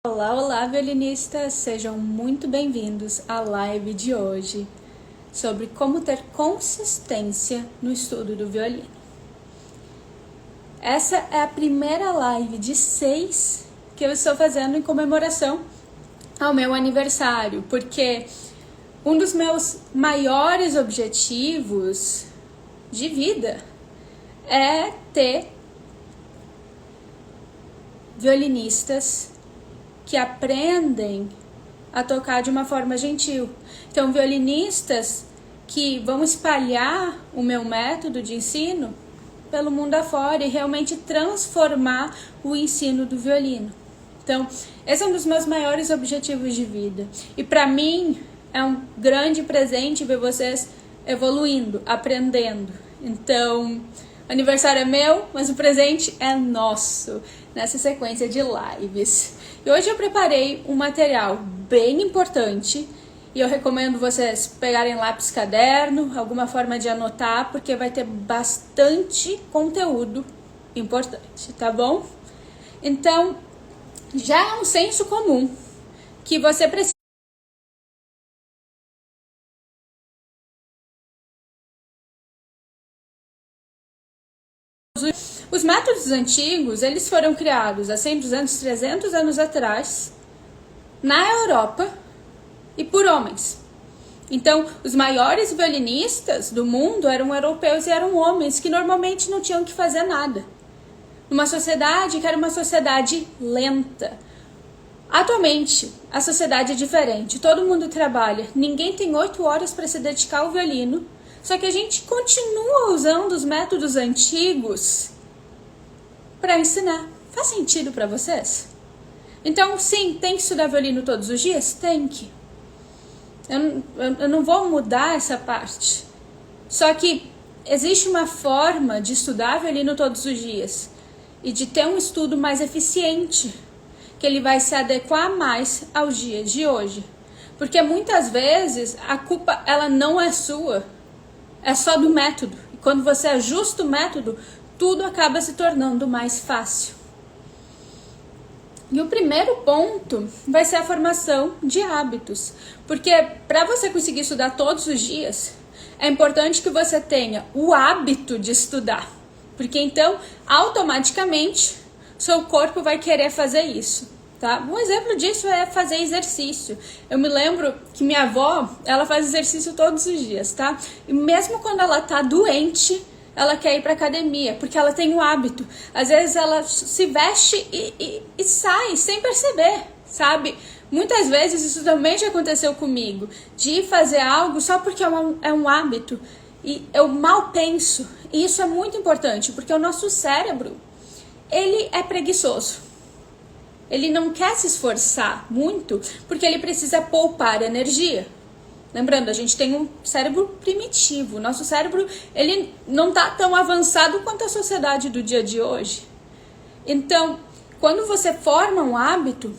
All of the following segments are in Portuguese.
Olá, olá, violinistas! Sejam muito bem-vindos à live de hoje sobre como ter consistência no estudo do violino. Essa é a primeira live de 6 que eu estou fazendo em comemoração ao meu aniversário, porque um dos meus maiores objetivos de vida é ter violinistas que aprendem a tocar de uma forma gentil. Então, violinistas que vão espalhar o meu método de ensino pelo mundo afora e realmente transformar o ensino do violino. Então, esse é um dos meus maiores objetivos de vida. E para mim, é um grande presente ver vocês evoluindo, aprendendo. Então, o aniversário é meu, mas o presente é nosso nessa sequência de lives. E hoje eu preparei um material bem importante e eu recomendo vocês pegarem lápis, caderno, alguma forma de anotar, porque vai ter bastante conteúdo importante, tá bom? Então, já é um senso comum que você precisa. Os métodos antigos, eles foram criados há 100, 200, 300 anos atrás, na Europa e por homens. Então, os maiores violinistas do mundo eram europeus e eram homens que normalmente não tinham que fazer nada. Numa sociedade que era uma sociedade lenta. Atualmente, a sociedade é diferente, todo mundo trabalha, ninguém tem 8 horas para se dedicar ao violino, só que a gente continua usando os métodos antigos para ensinar. Faz sentido para vocês? Então, sim, tem que estudar violino todos os dias? Tem que. Eu não vou mudar essa parte. Só que existe uma forma de estudar violino todos os dias e de ter um estudo mais eficiente, que ele vai se adequar mais aos dias de hoje. Porque muitas vezes a culpa ela não é sua, é só do método. E quando você ajusta o método, tudo acaba se tornando mais fácil. E o primeiro ponto vai ser a formação de hábitos. Porque para você conseguir estudar todos os dias, é importante que você tenha o hábito de estudar. Porque então, automaticamente, seu corpo vai querer fazer isso. Tá? Um exemplo disso é fazer exercício. Eu me lembro que minha avó, ela faz exercício todos os dias, tá? E mesmo quando ela tá doente, ela quer ir pra academia, porque ela tem o hábito. Às vezes ela se veste e sai sem perceber, sabe? Muitas vezes isso também já aconteceu comigo, de fazer algo só porque é um hábito. E eu mal penso. E isso é muito importante, porque o nosso cérebro, ele é preguiçoso. Ele não quer se esforçar muito, porque ele precisa poupar energia. Lembrando, a gente tem um cérebro primitivo. Nosso cérebro, ele não está tão avançado quanto a sociedade do dia de hoje. Então, quando você forma um hábito,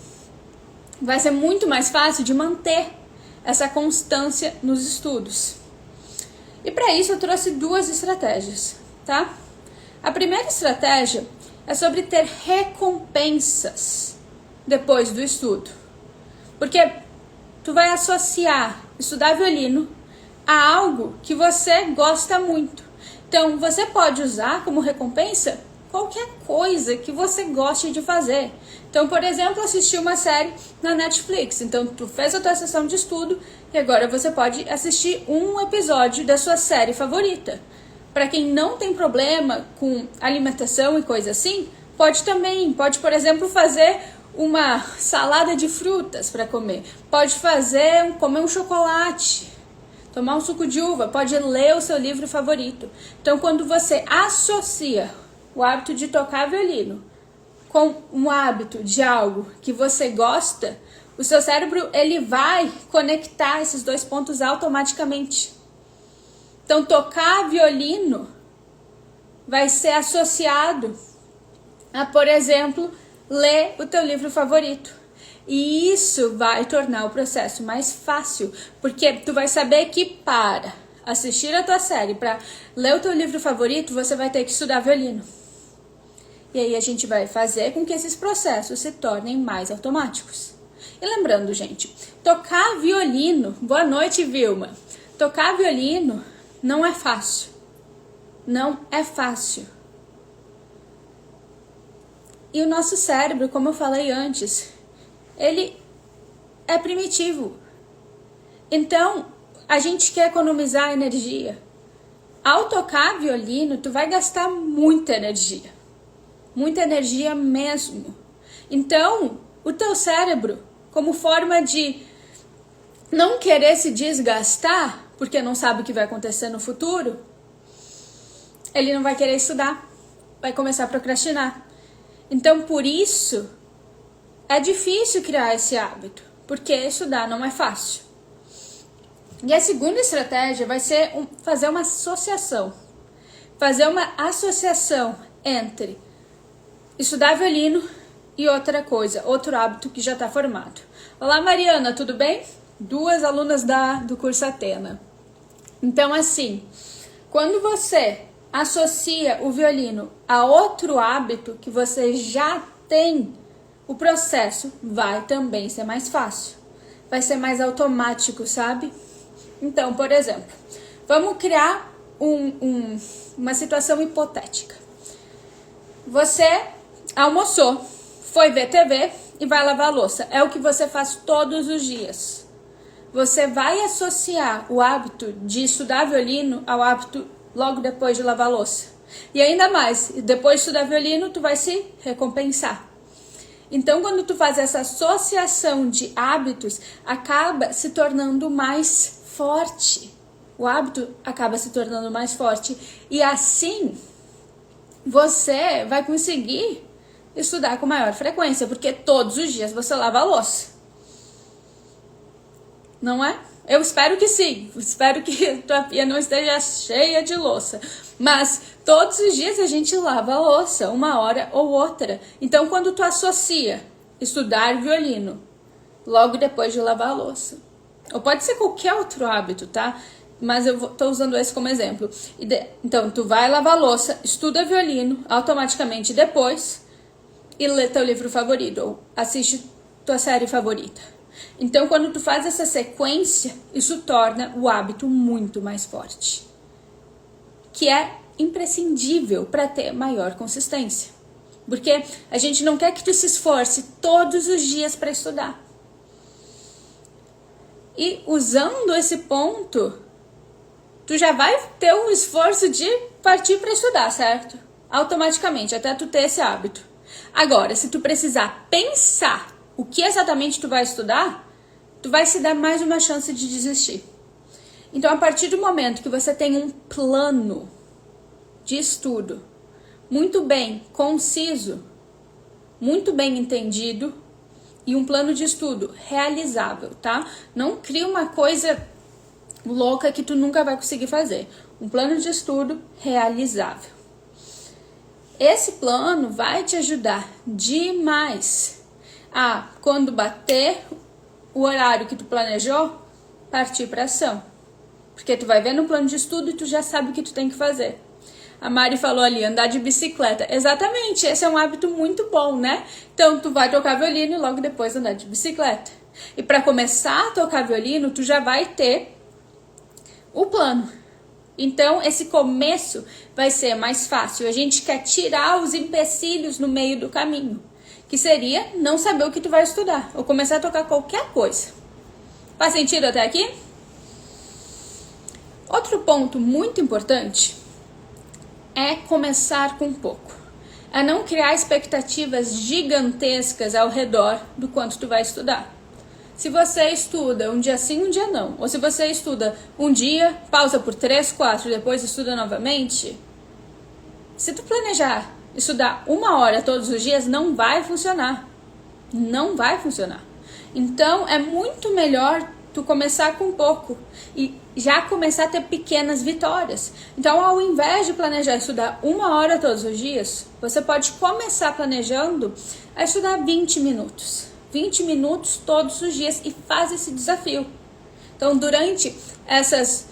vai ser muito mais fácil de manter essa constância nos estudos. E para isso eu trouxe 2 estratégias, tá? A primeira estratégia é sobre ter recompensas depois do estudo. Porque tu vai associar estudar violino a algo que você gosta muito. Então, você pode usar como recompensa qualquer coisa que você goste de fazer. Então, por exemplo, assistir uma série na Netflix. Então, tu fez a tua sessão de estudo e agora você pode assistir um episódio da sua série favorita. Para quem não tem problema com alimentação e coisa assim, pode, por exemplo, fazer uma salada de frutas para comer. Pode comer um chocolate, tomar um suco de uva, pode ler o seu livro favorito. Então, quando você associa o hábito de tocar violino com um hábito de algo que você gosta, o seu cérebro ele vai conectar esses 2 pontos automaticamente. Então, tocar violino vai ser associado a, por exemplo, ler o teu livro favorito. E isso vai tornar o processo mais fácil, porque tu vai saber que para assistir a tua série, para ler o teu livro favorito, você vai ter que estudar violino. E aí a gente vai fazer com que esses processos se tornem mais automáticos. E lembrando, gente, tocar violino, boa noite, Vilma. Tocar violino não é fácil. Não é fácil. E o nosso cérebro, como eu falei antes, ele é primitivo. Então, a gente quer economizar energia. Ao tocar violino, tu vai gastar muita energia. Muita energia mesmo. Então, o teu cérebro, como forma de não querer se desgastar, porque não sabe o que vai acontecer no futuro, ele não vai querer estudar, vai começar a procrastinar. Então, por isso, é difícil criar esse hábito, porque estudar não é fácil. E a segunda estratégia vai ser fazer uma associação. Fazer uma associação entre estudar violino e outra coisa, outro hábito que já está formado. Olá, Mariana, tudo bem? 2 alunas do curso Atena. Então, assim, quando você associa o violino a outro hábito que você já tem, o processo vai também ser mais fácil. Vai ser mais automático, sabe? Então, por exemplo, vamos criar uma situação hipotética. Você almoçou, foi ver TV e vai lavar a louça. É o que você faz todos os dias. Você vai associar o hábito de estudar violino ao hábito logo depois de lavar a louça. E ainda mais, depois de estudar violino, tu vai se recompensar. Então, quando tu faz essa associação de hábitos, acaba se tornando mais forte. O hábito acaba se tornando mais forte. E assim, você vai conseguir estudar com maior frequência, porque todos os dias você lava a louça. Não é? Eu espero que sim. Espero que tua pia não esteja cheia de louça. Mas todos os dias a gente lava a louça, uma hora ou outra. Então, quando tu associa estudar violino logo depois de lavar a louça, ou pode ser qualquer outro hábito, tá? Mas eu tô usando esse como exemplo. Então, tu vai lavar a louça, estuda violino automaticamente depois e lê teu livro favorito, ou assiste tua série favorita. Então, quando tu faz essa sequência, isso torna o hábito muito mais forte, que é imprescindível para ter maior consistência. Porque a gente não quer que tu se esforce todos os dias para estudar. E usando esse ponto, tu já vai ter um esforço de partir para estudar, certo? Automaticamente, até tu ter esse hábito. Agora, se tu precisar pensar o que exatamente tu vai estudar, tu vai se dar mais uma chance de desistir. Então, a partir do momento que você tem um plano de estudo muito bem conciso, muito bem entendido e um plano de estudo realizável, tá? Não cria uma coisa louca que tu nunca vai conseguir fazer. Um plano de estudo realizável. Esse plano vai te ajudar demais a, quando bater o horário que tu planejou, partir para ação. Porque tu vai ver no plano de estudo e tu já sabe o que tu tem que fazer. A Mari falou ali, andar de bicicleta. Exatamente, esse é um hábito muito bom, né? Então, tu vai tocar violino e logo depois andar de bicicleta. E para começar a tocar violino, tu já vai ter o plano. Então, esse começo vai ser mais fácil. A gente quer tirar os empecilhos no meio do caminho, que seria não saber o que tu vai estudar, ou começar a tocar qualquer coisa. Faz sentido até aqui? Outro ponto muito importante é começar com pouco. É não criar expectativas gigantescas ao redor do quanto tu vai estudar. Se você estuda um dia sim, um dia não, ou se você estuda um dia, pausa por 3, 4 e depois estuda novamente, se tu planejar estudar 1 hora todos os dias, não vai funcionar. Não vai funcionar. Então, é muito melhor tu começar com pouco e já começar a ter pequenas vitórias. Então, ao invés de planejar estudar 1 hora todos os dias, você pode começar planejando a estudar 20 minutos. 20 minutos todos os dias e faz esse desafio. Então, durante essas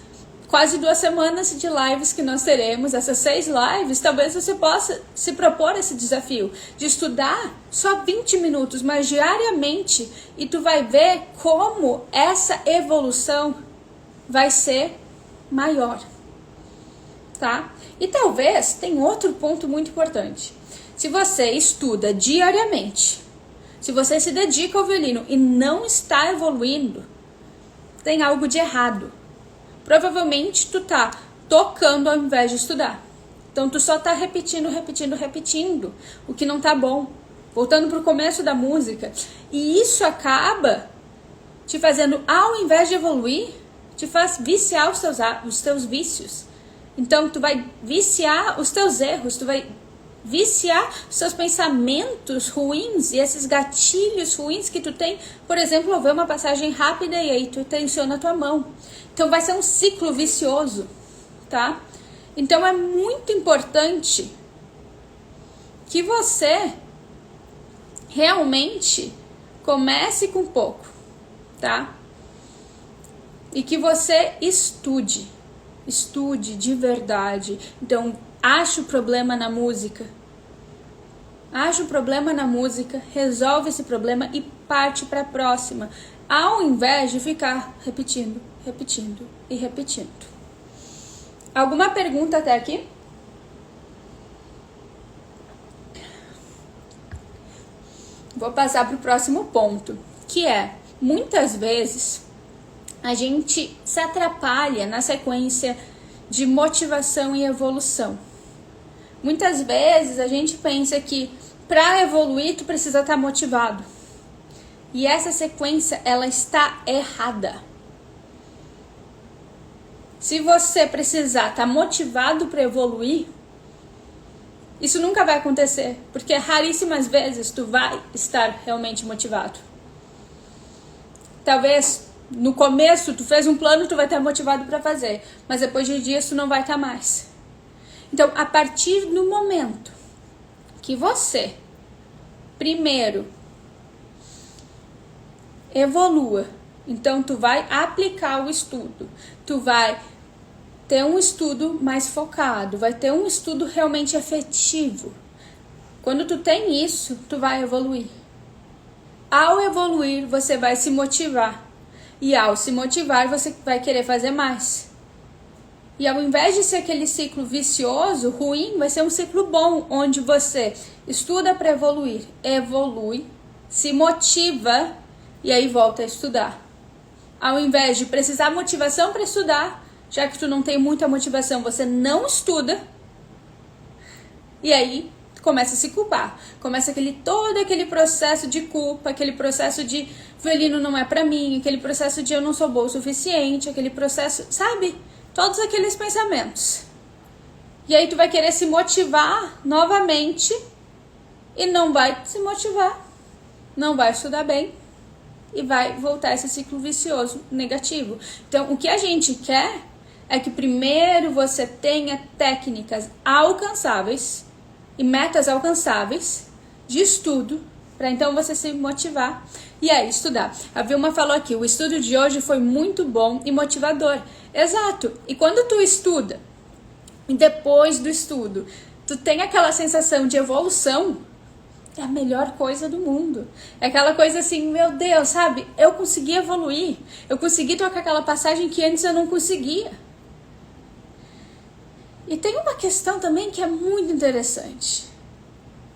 quase 2 semanas de lives que nós teremos, essas 6 lives, talvez você possa se propor esse desafio de estudar só 20 minutos, mas diariamente, e tu vai ver como essa evolução vai ser maior, tá? E talvez tem outro ponto muito importante. Se você estuda diariamente, se você se dedica ao violino e não está evoluindo, tem algo de errado. Provavelmente tu tá tocando ao invés de estudar. Então tu só tá repetindo, o que não tá bom. Voltando pro começo da música. E isso acaba te fazendo, ao invés de evoluir, te faz viciar os teus vícios. Então tu vai viciar os teus erros, tu vai viciar os seus pensamentos ruins e esses gatilhos ruins que tu tem, por exemplo, ao ver uma passagem rápida e aí tu tensiona a tua mão. Então vai ser um ciclo vicioso, tá? Então é muito importante que você realmente comece com pouco, tá? E que você estude de verdade. Então, acha o problema na música. Acha o problema na música, resolve esse problema e parte para a próxima, ao invés de ficar repetindo. Alguma pergunta até aqui? Vou passar para o próximo ponto, que é, muitas vezes, a gente se atrapalha na sequência de motivação e evolução. Muitas vezes a gente pensa que para evoluir tu precisa estar motivado. E essa sequência, ela está errada. Se você precisar estar motivado para evoluir, isso nunca vai acontecer, porque raríssimas vezes tu vai estar realmente motivado. Talvez no começo tu fez um plano, tu vai estar motivado para fazer, mas depois de dias tu não vai estar mais. Então, a partir do momento que você, primeiro, evolua, então tu vai aplicar o estudo, tu vai ter um estudo mais focado, vai ter um estudo realmente efetivo. Quando tu tem isso, tu vai evoluir. Ao evoluir, você vai se motivar. E ao se motivar, você vai querer fazer mais. E ao invés de ser aquele ciclo vicioso, ruim, vai ser um ciclo bom, onde você estuda para evoluir, evolui, se motiva e aí volta a estudar. Ao invés de precisar motivação para estudar, já que tu não tem muita motivação, você não estuda. E aí começa a se culpar. Começa todo aquele processo de culpa, aquele processo de violino não é pra mim, aquele processo de eu não sou boa o suficiente, aquele processo, sabe? Todos aqueles pensamentos. E aí tu vai querer se motivar novamente e não vai se motivar. Não vai estudar bem e vai voltar esse ciclo vicioso negativo. Então, o que a gente quer é que primeiro você tenha técnicas alcançáveis e metas alcançáveis de estudo, para então você se motivar e aí estudar. A Vilma falou aqui, o estudo de hoje foi muito bom e motivador. Exato, e quando tu estuda, e depois do estudo, tu tem aquela sensação de evolução, é a melhor coisa do mundo. É aquela coisa assim, meu Deus, sabe? Eu consegui evoluir, eu consegui tocar aquela passagem que antes eu não conseguia. E tem uma questão também que é muito interessante.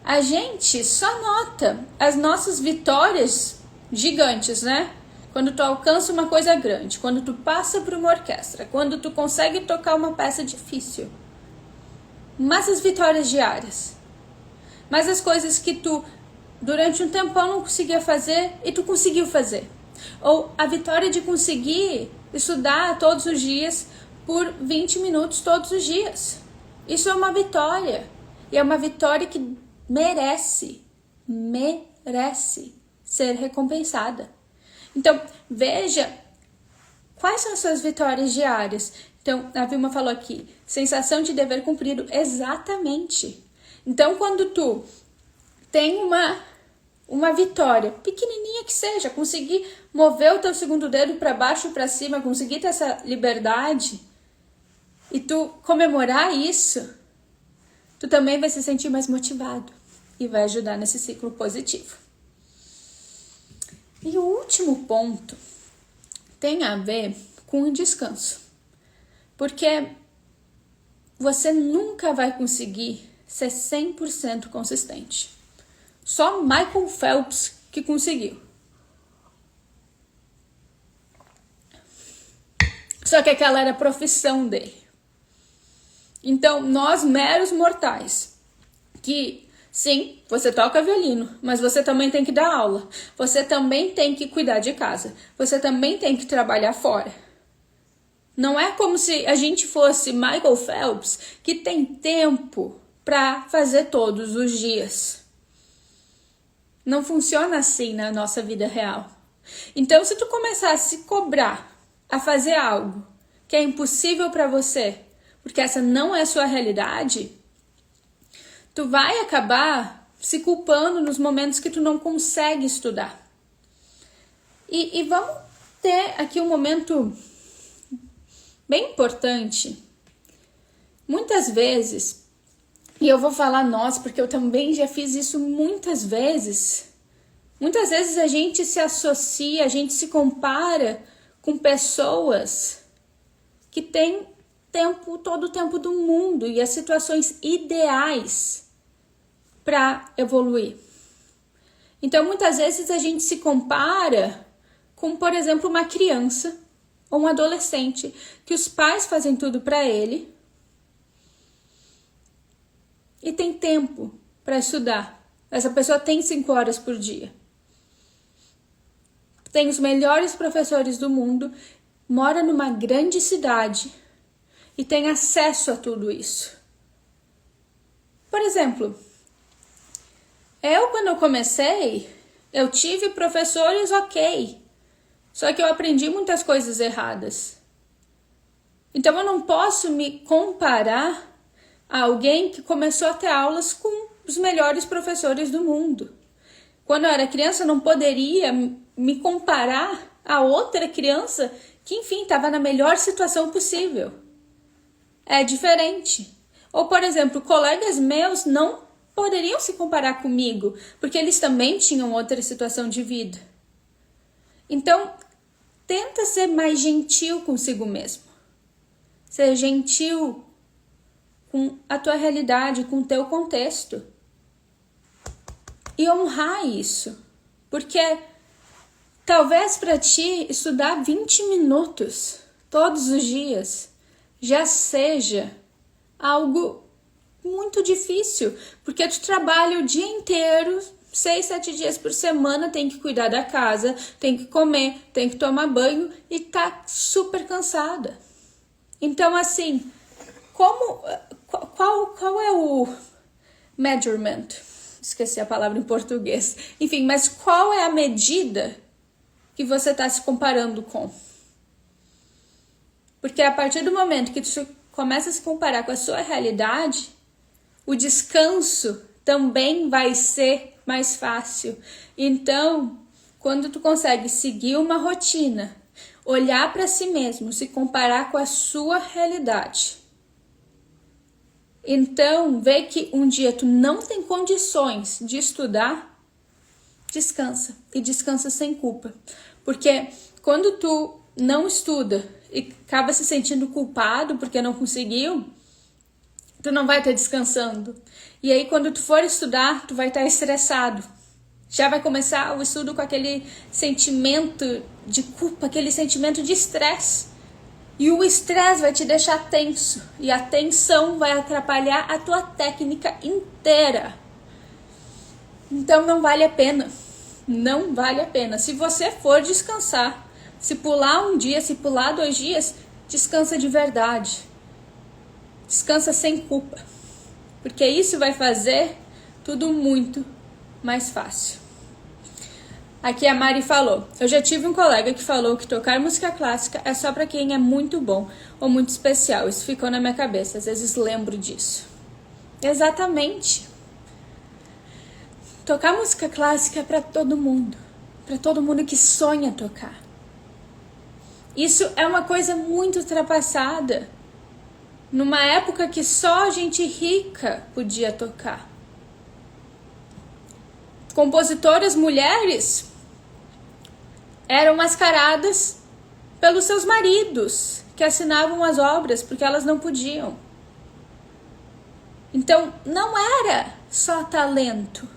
A gente só nota as nossas vitórias gigantes, né? Quando tu alcança uma coisa grande, quando tu passa por uma orquestra, quando tu consegue tocar uma peça difícil. Mas as vitórias diárias. Mas as coisas que tu, durante um tempão, não conseguia fazer e tu conseguiu fazer. Ou a vitória de conseguir estudar todos os dias por 20 minutos todos os dias. Isso é uma vitória. E é uma vitória que merece ser recompensada. Então, veja quais são as suas vitórias diárias. Então, a Vilma falou aqui, sensação de dever cumprido. Exatamente. Então, quando tu tem uma vitória, pequenininha que seja, conseguir mover o teu segundo dedo para baixo e para cima, conseguir ter essa liberdade, e tu comemorar isso, tu também vai se sentir mais motivado e vai ajudar nesse ciclo positivo. E o último ponto tem a ver com o descanso. Porque você nunca vai conseguir ser 100% consistente. Só Michael Phelps que conseguiu. Só que aquela era a profissão dele. Então, nós meros mortais, que sim, você toca violino, mas você também tem que dar aula. Você também tem que cuidar de casa. Você também tem que trabalhar fora. Não é como se a gente fosse Michael Phelps, que tem tempo para fazer todos os dias. Não funciona assim na nossa vida real. Então, se tu começar a se cobrar, a fazer algo que é impossível para você, porque essa não é a sua realidade, tu vai acabar se culpando nos momentos que tu não consegue estudar. E vamos ter aqui um momento bem importante. Muitas vezes, e eu vou falar nós, porque eu também já fiz isso muitas vezes a gente se associa, a gente se compara com pessoas que têm todo o tempo do mundo e as situações ideais para evoluir. Então, muitas vezes a gente se compara com, por exemplo, uma criança ou um adolescente que os pais fazem tudo para ele e tem tempo para estudar. Essa pessoa tem 5 horas por dia. Tem os melhores professores do mundo, mora numa grande cidade e tem acesso a tudo isso. Por exemplo, quando eu comecei, eu tive professores ok, só que eu aprendi muitas coisas erradas. Então eu não posso me comparar a alguém que começou a ter aulas com os melhores professores do mundo. Quando eu era criança, eu não poderia me comparar a outra criança que, enfim, estava na melhor situação possível. É diferente. Ou, por exemplo, colegas meus não poderiam se comparar comigo, porque eles também tinham outra situação de vida. Então, tenta ser mais gentil consigo mesmo. Ser gentil com a tua realidade, com o teu contexto. E honrar isso. Porque talvez para ti estudar 20 minutos todos os dias já seja algo muito difícil. Porque tu trabalha o dia inteiro, 6, 7 dias por semana, tem que cuidar da casa, tem que comer, tem que tomar banho e tá super cansada. Então, assim, qual é o measurement? Esqueci a palavra em português. Enfim, mas qual é a medida que você está se comparando com? Porque a partir do momento que tu começa a se comparar com a sua realidade, o descanso também vai ser mais fácil. Então, quando tu consegue seguir uma rotina, olhar para si mesmo, se comparar com a sua realidade, então vê que um dia tu não tem condições de estudar, descansa. E descansa sem culpa. Porque quando tu não estuda e acaba se sentindo culpado porque não conseguiu, tu não vai estar descansando. E aí quando tu for estudar, tu vai estar estressado. Já vai começar o estudo com aquele sentimento de culpa, aquele sentimento de estresse. E o estresse vai te deixar tenso. E a tensão vai atrapalhar a tua técnica inteira. Então não vale a pena. Não vale a pena. Se você for descansar, se pular um dia, se pular 2 dias, descansa de verdade. Descansa sem culpa. Porque isso vai fazer tudo muito mais fácil. Aqui a Mari falou: eu já tive um colega que falou que tocar música clássica é só para quem é muito bom ou muito especial. Isso ficou na minha cabeça, às vezes lembro disso. Exatamente. Tocar música clássica é para todo mundo que sonha tocar. Isso é uma coisa muito ultrapassada. numa época que só gente rica podia tocar. Compositoras mulheres eram mascaradas pelos seus maridos, que assinavam as obras porque elas não podiam. Então, não era só talento,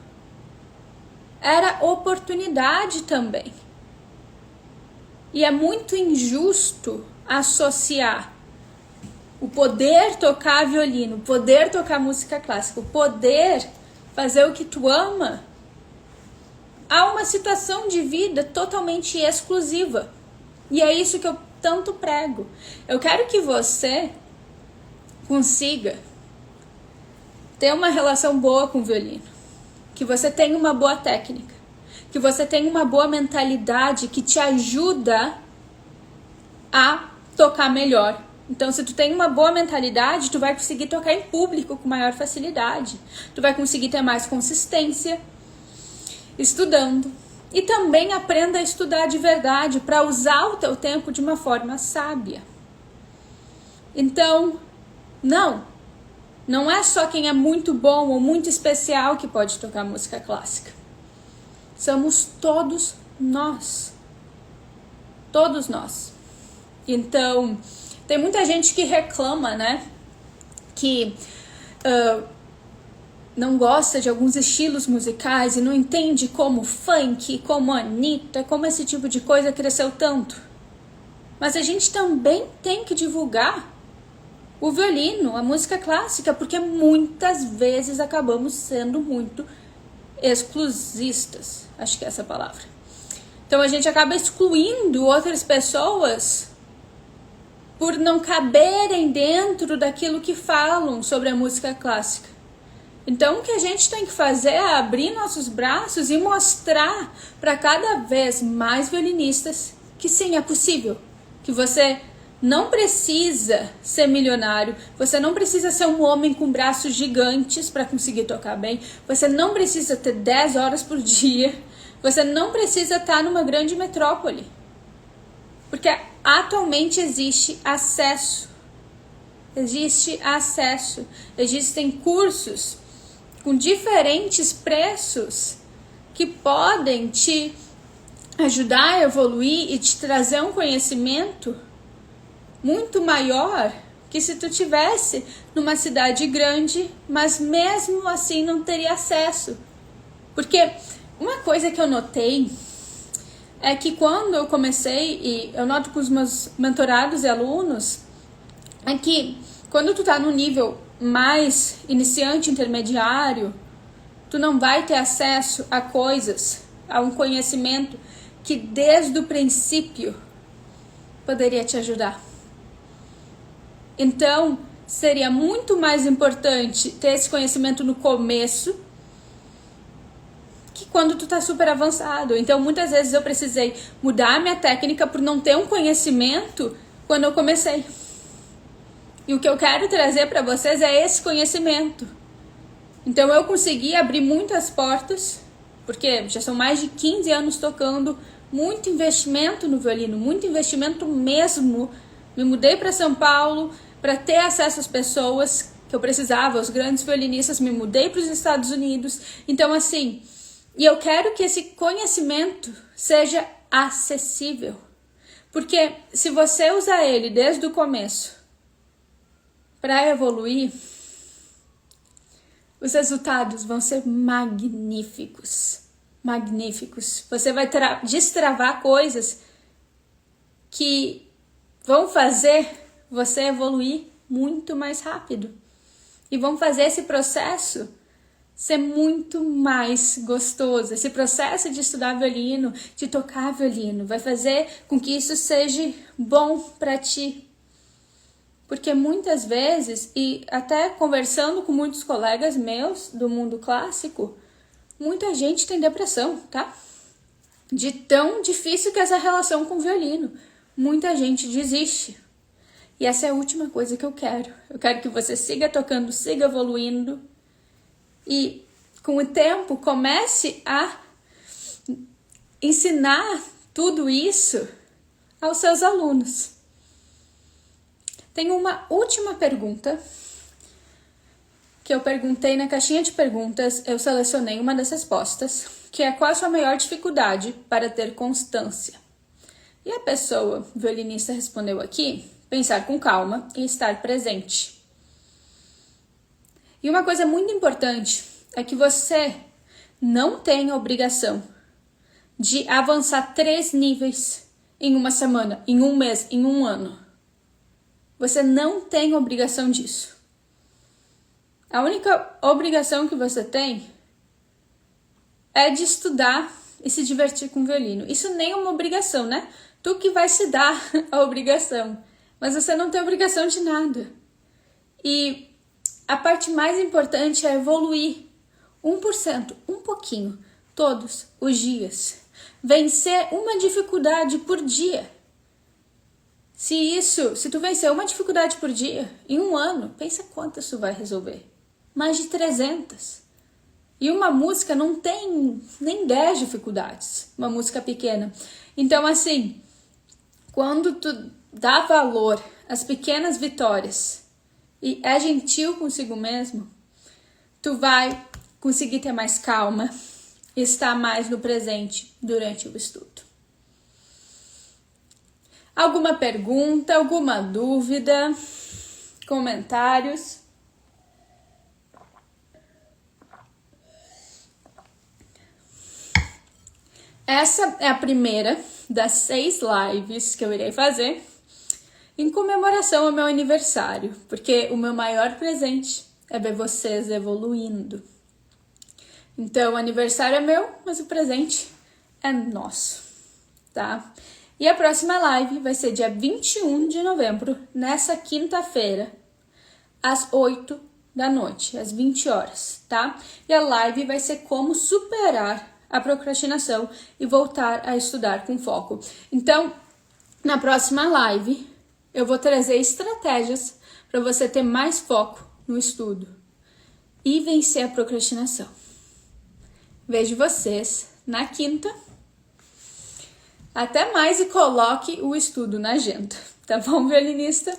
era oportunidade também. E é muito injusto associar o poder tocar violino, o poder tocar música clássica, o poder fazer o que tu ama, a uma situação de vida totalmente exclusiva. E é isso que eu tanto prego. Eu quero que você consiga ter uma relação boa com o violino, que você tenha uma boa técnica, que você tenha uma boa mentalidade que te ajuda a tocar melhor. Então, se tu tem uma boa mentalidade, tu vai conseguir tocar em público com maior facilidade. Tu vai conseguir ter mais consistência estudando. E também aprenda a estudar de verdade para usar o teu tempo de uma forma sábia. Então, não é só quem é muito bom ou muito especial que pode tocar música clássica. Somos todos nós. Todos nós. Então, tem muita gente que reclama, né? Que não gosta de alguns estilos musicais e não entende como funk, como Anitta, como esse tipo de coisa cresceu tanto. Mas a gente também tem que divulgar o violino, a música clássica, porque muitas vezes acabamos sendo muito exclusistas. Acho que é essa a palavra. Então a gente acaba excluindo outras pessoas por não caberem dentro daquilo que falam sobre a música clássica. Então o que a gente tem que fazer é abrir nossos braços e mostrar para cada vez mais violinistas que sim, é possível, que você não precisa ser milionário, você não precisa ser um homem com braços gigantes para conseguir tocar bem, você não precisa ter 10 horas por dia, você não precisa estar numa grande metrópole, porque atualmente existe acesso, existem cursos com diferentes preços que podem te ajudar a evoluir e te trazer um conhecimento muito maior que se tu tivesse numa cidade grande, mas mesmo assim não teria acesso. Porque uma coisa que eu notei é que quando eu comecei, e eu noto com os meus mentorados e alunos, é que quando tu tá no nível mais iniciante, intermediário, tu não vai ter acesso a coisas, a um conhecimento que desde o princípio poderia te ajudar. Então, seria muito mais importante ter esse conhecimento no começo que quando tu tá super avançado. Então, muitas vezes eu precisei mudar a minha técnica por não ter um conhecimento quando eu comecei. E o que eu quero trazer para vocês é esse conhecimento. Então, eu consegui abrir muitas portas, porque já são mais de 15 anos tocando, muito investimento no violino, muito investimento mesmo. Me mudei para São Paulo para ter acesso às pessoas que eu precisava, os grandes violinistas, me mudei para os Estados Unidos. Então, assim, e eu quero que esse conhecimento seja acessível. Porque se você usar ele desde o começo para evoluir, os resultados vão ser magníficos. Magníficos. Você vai destravar coisas que vão fazer você evoluir muito mais rápido. E vão fazer esse processo ser muito mais gostoso. Esse processo de estudar violino, de tocar violino, vai fazer com que isso seja bom para ti. Porque muitas vezes, e até conversando com muitos colegas meus do mundo clássico, muita gente tem depressão, tá? De tão difícil que é essa relação com o violino. Muita gente desiste. E essa é a última coisa que eu quero. Eu quero que você siga tocando, siga evoluindo. E com o tempo comece a ensinar tudo isso aos seus alunos. Tem uma última pergunta que eu perguntei na caixinha de perguntas, eu selecionei uma das respostas, que é: qual a sua maior dificuldade para ter constância? E a pessoa violinista respondeu aqui: pensar com calma e estar presente. E uma coisa muito importante é que você não tem a obrigação de avançar 3 níveis em uma semana, em um mês, em um ano. Você não tem obrigação disso. A única obrigação que você tem é de estudar e se divertir com o violino. Isso nem é uma obrigação, né? Tu que vai se dar a obrigação. Mas você não tem obrigação de nada. E a parte mais importante é evoluir 1%, um pouquinho, todos os dias. Vencer uma dificuldade por dia. Se tu vencer uma dificuldade por dia, em um ano, pensa quantas tu vai resolver. Mais de 300. E uma música não tem nem 10 dificuldades, uma música pequena. Então, assim, quando tu dá valor às pequenas vitórias e é gentil consigo mesmo, tu vai conseguir ter mais calma e estar mais no presente durante o estudo. Alguma pergunta, alguma dúvida, comentários? Essa é a primeira das 6 lives que eu irei fazer em comemoração ao meu aniversário, porque o meu maior presente é ver vocês evoluindo. Então, o aniversário é meu, mas o presente é nosso, tá? E a próxima live vai ser dia 21 de novembro, nessa quinta-feira, às 8 da noite, às 20 horas, tá? E a live vai ser como superar a procrastinação e voltar a estudar com foco. Então, na próxima live, eu vou trazer estratégias para você ter mais foco no estudo e vencer a procrastinação. Vejo vocês na quinta. Até mais e coloque o estudo na agenda. Tá bom, violinista?